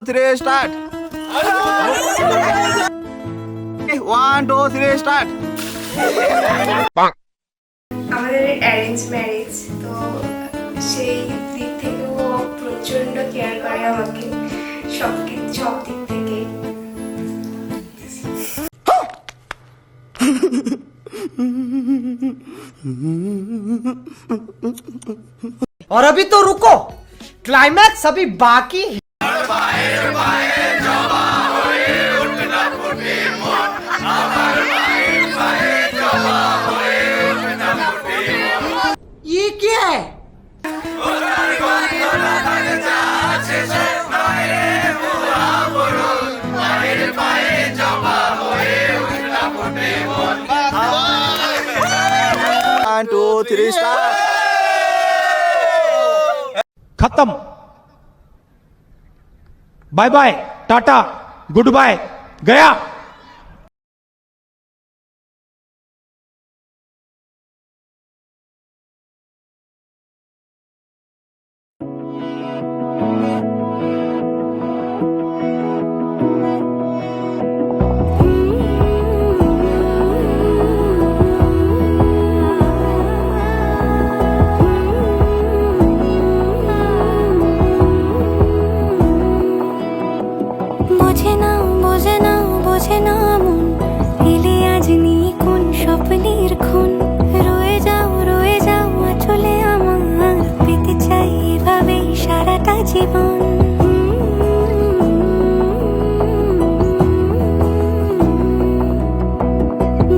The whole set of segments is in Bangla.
3 start. 1 2 3 start. আমাদের অ্যারেঞ্জ ম্যারেজ, তো সেই দিক থেকেও প্রচন্ড কেয়ার করে আমাকে সব দিক থেকে। और अभी तो रुको, क्लाइमैक्स अभी बाकी है। ये क्या है? One, two, three, start. खत्म। Bye bye, tata, goodbye, गया। বোঝে না মন এলে আজ নিখুন স্বপ্নের খুন। রয়ে যাও চলে আমার, পেতে চাই এভাবেই সারাটা জীবন।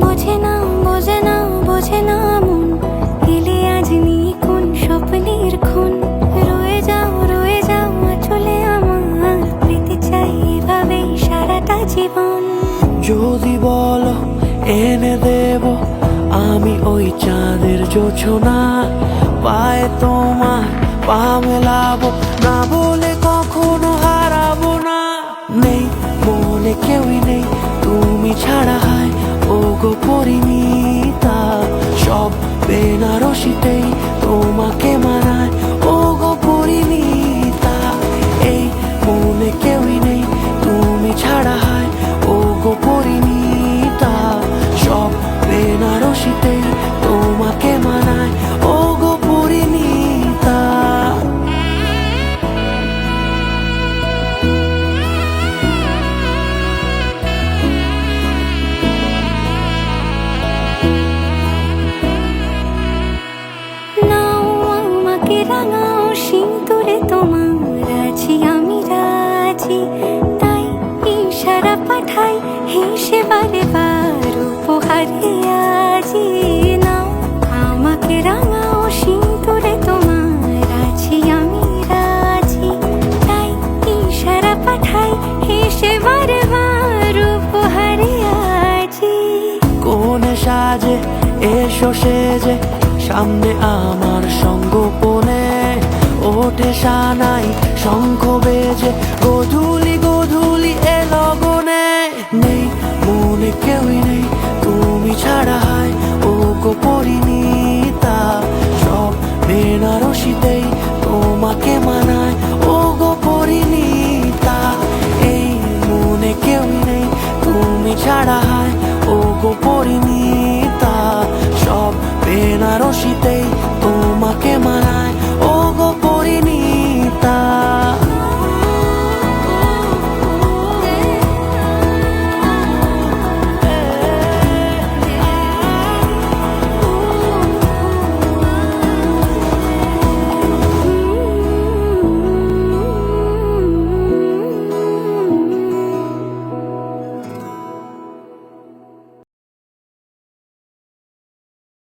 বোঝে না মন এলে আজ নিখুন স্বপ্নের খুন। রয়ে যাও চলে আমার, পেতে চাই এভাবেই সারাটা জীবন। যদি বলো এনে দেব আমি ওই চাঁদের জোছনা, পায়ে তোমার পা মেলাবো, না বলে কখনো হারাবো না। নেই মনে কেউই নেই তুমি ছাড়া, হয় ও গো পরিণীতা। সব বেনারসিতেই তোমাকে মানায় ও গো পরিণীতা। এই মনে কেউই নেই তুমি ছাড়া, হয় ও গো পরিণীতা। সব বেনারসিতেই তোমাকে মানায় ও গো পরিণীতা। নাও আমাকে রাঙাও সিঁদুরে তোমার আছি আমি রাজি, তাই ইশারা পাঠাই হেসে বারে বার উপহারে আজি। নাও আমাকে রাঙাও সিঁদুরে তোমার আছি আমি রাজি, তাই ইশারা পাঠাই হেসে বারে বার উপহারে আজি। কোন সাজে এসো সেজে সামনে